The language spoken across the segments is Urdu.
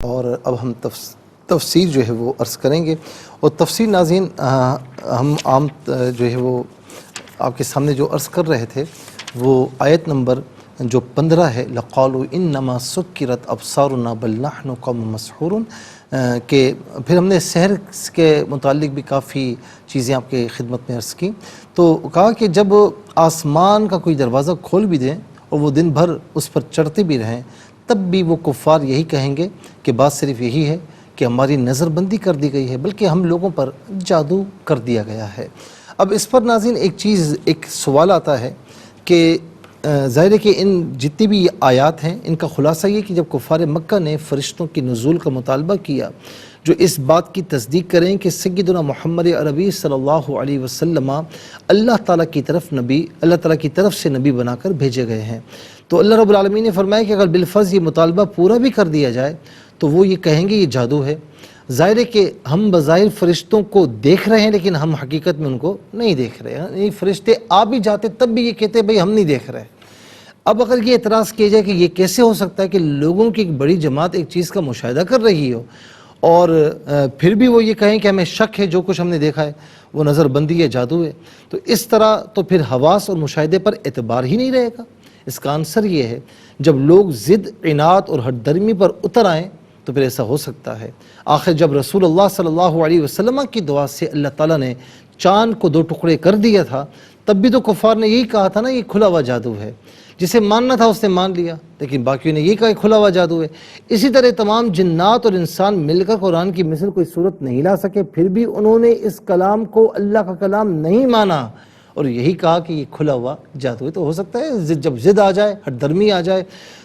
اور اب ہم تفسیر جو ہے وہ عرض کریں گے، اور تفسیر ناظرین ہم عام جو ہے وہ آپ کے سامنے جو عرض کر رہے تھے وہ آیت نمبر جو 15 ہے، لَقَالُوا إِنَّمَا سُكِّرَتْ أَبْصَارُنَا بَلْ نَحْنُ قَوْمٌ مَسْحُورُونَ، کہ پھر ہم نے سحر کے متعلق بھی کافی چیزیں آپ کے خدمت میں عرض کی، تو کہا کہ جب آسمان کا کوئی دروازہ کھول بھی دیں اور وہ دن بھر اس پر چڑھتے بھی رہیں، تب بھی وہ کفار یہی کہیں گے کہ بات صرف یہی ہے کہ ہماری نظر بندی کر دی گئی ہے، بلکہ ہم لوگوں پر جادو کر دیا گیا ہے۔ اب اس پر ناظرین ایک سوال آتا ہے کہ ظاہر ہے کہ ان جتنی بھی آیات ہیں ان کا خلاصہ یہ کہ جب کفار مکہ نے فرشتوں کی نزول کا مطالبہ کیا جو اس بات کی تصدیق کریں کہ سیدنا محمد عربی صلی اللہ علیہ وسلم اللہ تعالیٰ کی طرف سے نبی بنا کر بھیجے گئے ہیں، تو اللہ رب العالمین نے فرمایا کہ اگر بالفرض یہ مطالبہ پورا بھی کر دیا جائے تو وہ یہ کہیں گے یہ جادو ہے۔ ظاہر ہے کہ ہم بظاہر فرشتوں کو دیکھ رہے ہیں لیکن ہم حقیقت میں ان کو نہیں دیکھ رہے ہیں، یہ فرشتے آ بھی جاتے تب بھی یہ کہتے ہیں بھئی ہم نہیں دیکھ رہے۔ اب اگر یہ اعتراض کیا جائے کہ یہ کیسے ہو سکتا ہے کہ لوگوں کی ایک بڑی جماعت ایک چیز کا مشاہدہ کر رہی ہو اور پھر بھی وہ یہ کہیں کہ ہمیں شک ہے جو کچھ ہم نے دیکھا ہے وہ نظر بندی ہے، جادو ہے، تو اس طرح تو پھر حواس اور مشاہدے پر اعتبار ہی نہیں رہے گا۔ اس کا آنسر یہ ہے جب لوگ ضد، عناد اور ہٹ درمی پر اتر آئیں تو پھر ایسا ہو سکتا ہے۔ آخر جب رسول اللہ صلی اللہ علیہ وسلم کی دعا سے اللہ تعالیٰ نے چاند کو 2 ٹکڑے کر دیا تھا، تب بھی تو کفار نے یہی کہا تھا نا یہ کھلا ہوا جادو ہے، جسے ماننا تھا اس نے مان لیا، لیکن باقیوں نے یہی کہا کہ کھلا ہوا جادو ہے۔ اسی طرح تمام جنات اور انسان مل کر قرآن کی مثل کوئی صورت نہیں لا سکے، پھر بھی انہوں نے اس کلام کو اللہ کا کلام نہیں مانا اور یہی کہا کہ یہ کھلا ہوا جادو ہے۔ تو ہو سکتا ہے جب ضد آ جائے، ہٹ درمی آ جائے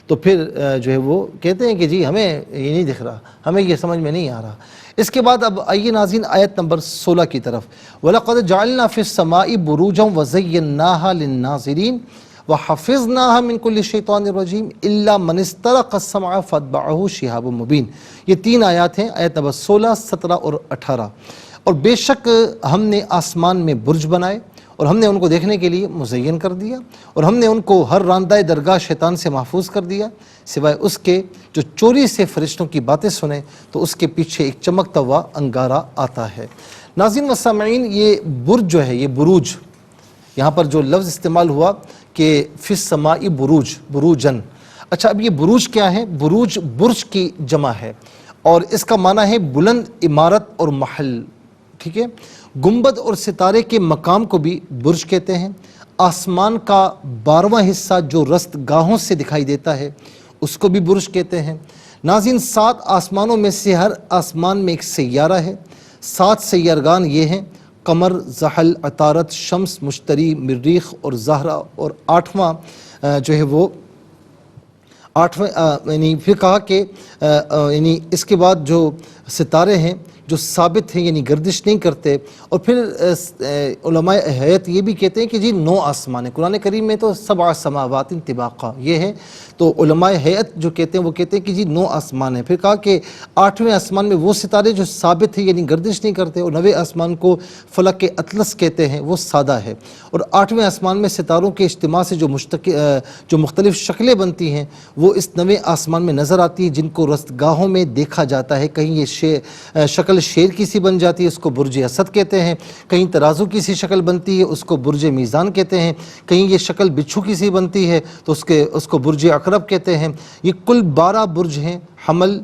تو پھر جو ہے وہ کہتے ہیں کہ جی ہمیں یہ نہیں دکھ رہا، ہمیں یہ سمجھ میں نہیں آ رہا۔ اس کے بعد اب آئیے ناظرین آیت نمبر 16 کی طرف، وَلَقَدْ جَعَلْنَا فِي السَّمَاءِ بُرُوجًا وَزَيَّنَّاهَا لِلنَّاظِرِينَ وَحَفِظْنَاهَا مِنْ كُلِّ شَيْطَانٍ رَجِيمٍ إِلَّا مَنِ اسْتَرَقَ السَّمْعَ فَاتْبَعَهُ شِهَابٌ مُبِينٌ۔ یہ 3 آیات ہیں، آیت نمبر 16، 17 اور 18۔ اور بے شک ہم نے آسمان میں برج بنائے اور ہم نے ان کو دیکھنے کے لیے مزین کر دیا، اور ہم نے ان کو ہر راندہ درگاہ شیطان سے محفوظ کر دیا سوائے اس کے جو چوری سے فرشتوں کی باتیں سنے تو اس کے پیچھے ایک چمکتا ہوا انگارہ آتا ہے۔ ناظرین و سامعین، یہ برج جو ہے، یہ بروج، یہاں پر جو لفظ استعمال ہوا کہ فی السماء بروج، بروجن، اچھا اب یہ بروج کیا ہے؟ بروج برج کی جمع ہے اور اس کا معنی ہے بلند عمارت اور محل، ٹھیک ہے۔ گنبد اور ستارے کے مقام کو بھی برج کہتے ہیں۔ آسمان کا 12واں حصہ جو رست گاہوں سے دکھائی دیتا ہے اس کو بھی برج کہتے ہیں۔ ناظرین 7 آسمانوں میں سے ہر آسمان میں ایک سیارہ ہے۔ 7 سیارگان یہ ہیں: قمر، زحل، عطارد، شمس، مشتری، مریخ اور زہرہ، اور 8واں جو ہے وہ 8واں یعنی پھر کہا کہ یعنی اس کے بعد جو ستارے ہیں جو ثابت ہیں یعنی گردش نہیں کرتے، اور پھر علماء ہیئت یہ بھی کہتے ہیں کہ جی 9 آسمان ہیں۔ قرآن کریم میں تو 7 سماوات طباقا یہ ہے، تو علماء ہیئت جو کہتے ہیں وہ کہتے ہیں کہ جی 9 آسمان ہیں۔ پھر کہا کہ 8ویں آسمان میں وہ ستارے جو ثابت ہیں یعنی گردش نہیں کرتے، اور 9ویں آسمان کو فلک اطلس کہتے ہیں، وہ سادہ ہے، اور 8ویں آسمان میں ستاروں کے اجتماع سے جو مختلف شکلیں بنتی ہیں وہ اس 9ویں آسمان میں نظر آتی ہیں، جن کو رستگاہوں میں دیکھا جاتا ہے۔ کہیں یہ شکل شیر کی سی بن جاتی ہے، اس کو برج اسد کہتے ہیں، کہیں ترازو کی سی شکل بنتی ہے، اس کو برج میزان کہتے ہیں، کہیں یہ شکل بچھو کی سی بنتی ہے تو اس کو برج عقرب کہتے ہیں۔ یہ کل 12 برج ہیں: حمل،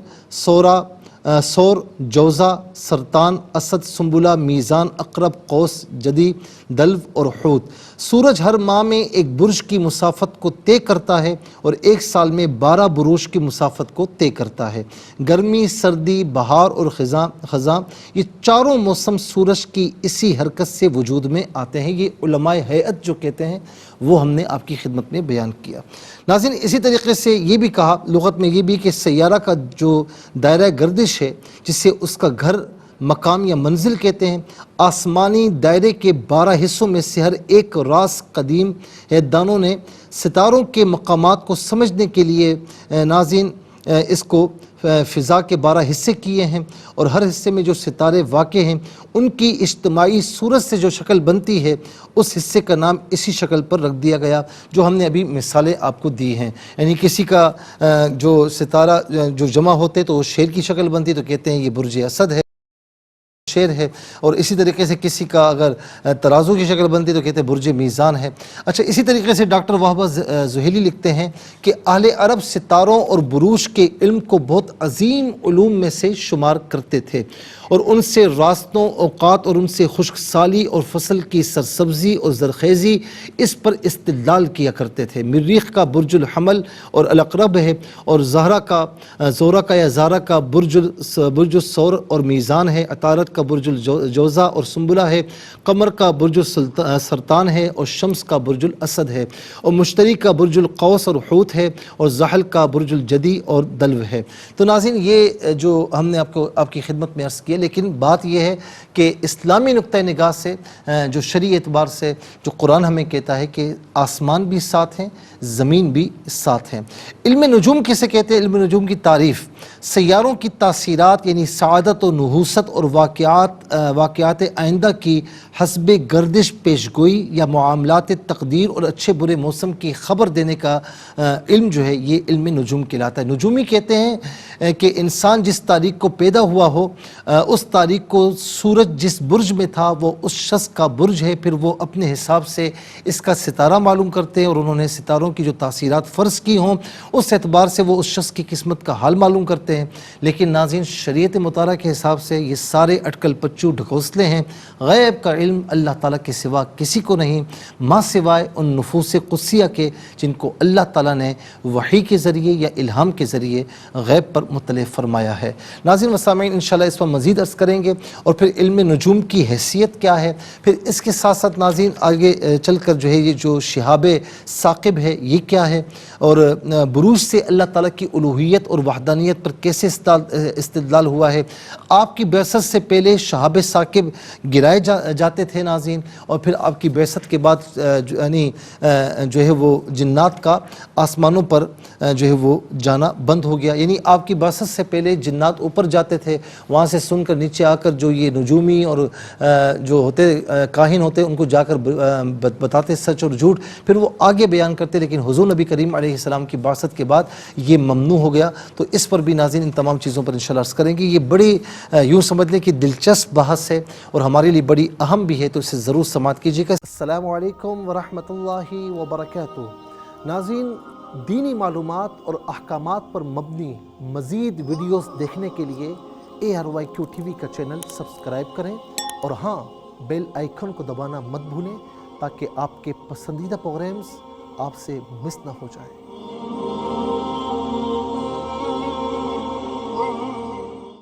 سور، جوزہ، سرطان، اسد، سنبلہ، میزان، عقرب، قوس، جدی، دلو اور حوت۔ سورج ہر ماہ میں ایک برج کی مسافت کو طے کرتا ہے اور ایک سال میں 12 بروج کی مسافت کو طے کرتا ہے۔ گرمی، سردی، بہار اور خزاں یہ چاروں موسم سورج کی اسی حرکت سے وجود میں آتے ہیں۔ یہ علماء ہیئت جو کہتے ہیں وہ ہم نے آپ کی خدمت میں بیان کیا۔ ناظرین اسی طریقے سے یہ بھی کہا لغت میں یہ بھی کہ سیارہ کا جو دائرہ گردش ہے جسے اس کا گھر، مقام یا منزل کہتے ہیں، آسمانی دائرے کے 12 حصوں میں سے ہر ایک راس قدیم دانوں نے ستاروں کے مقامات کو سمجھنے کے لیے ناظرین اس کو فضا کے 12 حصے کیے ہیں اور ہر حصے میں جو ستارے واقع ہیں ان کی اجتماعی صورت سے جو شکل بنتی ہے اس حصے کا نام اسی شکل پر رکھ دیا گیا جو ہم نے ابھی مثالیں آپ کو دی ہیں. یعنی کسی کا جو ستارہ جو جمع ہوتے تو وہ شیر کی شکل بنتی تو کہتے ہیں یہ برج اسد ہے، شیر ہے. اور اسی طریقے سے کسی کا اگر ترازو کی شکل بنتی تو کہتے ہیں برج میزان ہے. اچھا، اسی طریقے سے ڈاکٹر وہبہ زحیلی لکھتے ہیں کہ اہل عرب ستاروں اور بروج کے علم کو بہت عظیم علوم میں سے شمار کرتے تھے اور ان سے راستوں، اوقات اور ان سے خشک سالی اور فصل کی سرسبزی اور زرخیزی اس پر استدلال کیا کرتے تھے. مریخ کا برج الحمل اور الاقرب ہے اور زہرہ کا یا زارہ کا برج الثور اور میزان ہے. عطارد کا برج الجوزہ اور سنبلہ ہے. قمر کا برج السرطان ہے اور شمس کا برج الاسد ہے. اور مشتری کا برج القوس اور حوت ہے اور زحل کا برج الجدی اور دلو ہے. تو ناظرین، یہ جو ہم نے آپ کی خدمت میں عرض کیا، لیکن بات یہ ہے کہ اسلامی نقطہ نگاہ سے جو شرعی اعتبار سے جو قرآن ہمیں کہتا ہے کہ آسمان بھی ساتھ ہیں، زمین بھی ساتھ ہیں. علم نجوم کسے کہتے ہیں؟ علم نجوم کی تعریف سیاروں کی تاثیرات یعنی سعادت و نحوست اور واقعات آئندہ کی حسب گردش پیشگوئی یا معاملات تقدیر اور اچھے برے موسم کی خبر دینے کا علم جو ہے یہ علم نجوم کہلاتا ہے. نجومی کہتے ہیں کہ انسان جس تاریخ کو پیدا ہوا ہو اس تاریخ کو سورج جس برج میں تھا وہ اس شخص کا برج ہے، پھر وہ اپنے حساب سے اس کا ستارہ معلوم کرتے ہیں اور انہوں نے ستاروں کی جو تاثیرات فرض کی ہوں اس اعتبار سے وہ اس شخص کی قسمت کا حال معلوم کرتے ہیں. لیکن ناظرین، شریعت مطالعہ کے حساب سے یہ سارے اٹکل پچو ڈھکوسلے ہیں. غیب کا علم اللہ تعالیٰ کے سوا کسی کو نہیں، ماں سوائے ان نفوس قدسیہ کے جن کو اللہ تعالیٰ نے وحی کے ذریعے یا الہام کے ذریعے غیب پر مطلع فرمایا ہے. ناظرین و سامعین، انشاءاللہ اس پر مزید عرض کریں گے اور پھر علم نجوم کی حیثیت کیا ہے. پھر اس کے ساتھ ساتھ ناظرین آگے چل کر جو ہے یہ جو شہاب ثاقب ہے یہ کیا ہے اور بروج سے اللہ تعالیٰ کی الوہیت اور وحدانیت پر کیسے استدلال ہوا ہے. آپ کی بعثت سے پہلے شہاب ثاقب گرائے جاتے تھے ناظرین، اور پھر آپ کی بعثت کے بعد یعنی جو ہے وہ جنات کا آسمانوں پر جو ہے وہ جانا بند ہو گیا. یعنی آپ کی بعثت سے پہلے جنات اوپر جاتے تھے، وہاں سے سن کر نیچے آ کر جو یہ نجومی اور جو ہوتے کاہن ہوتے ان کو جا کر بتاتے سچ اور جھوٹ، پھر وہ آگے بیان کرتے. لیکن حضور نبی کریم علیہ السلام کی بعثت کے بعد یہ ممنوع ہو گیا. تو اس پر بھی ناظرین ان تمام چیزوں پر انشاءاللہ عرض کریں گے. یہ بڑی یوں سمجھ لیں کہ دلچسپ بحث ہے اور ہمارے لیے بڑی اہم بھی ہے، تو اسے ضرور سماعت کیجیے گا. السلام علیکم ورحمۃ اللہ وبرکاتہ. ناظرین، دینی معلومات اور احکامات پر مبنی مزید ویڈیوز دیکھنے کے لیے ARYQ TV کا چینل سبسکرائب کریں اور ہاں، بیل آئیکن کو دبانا مت بھولیں تاکہ آپ کے پسندیدہ پروگرامز آپ سے مس نہ ہو جائیں.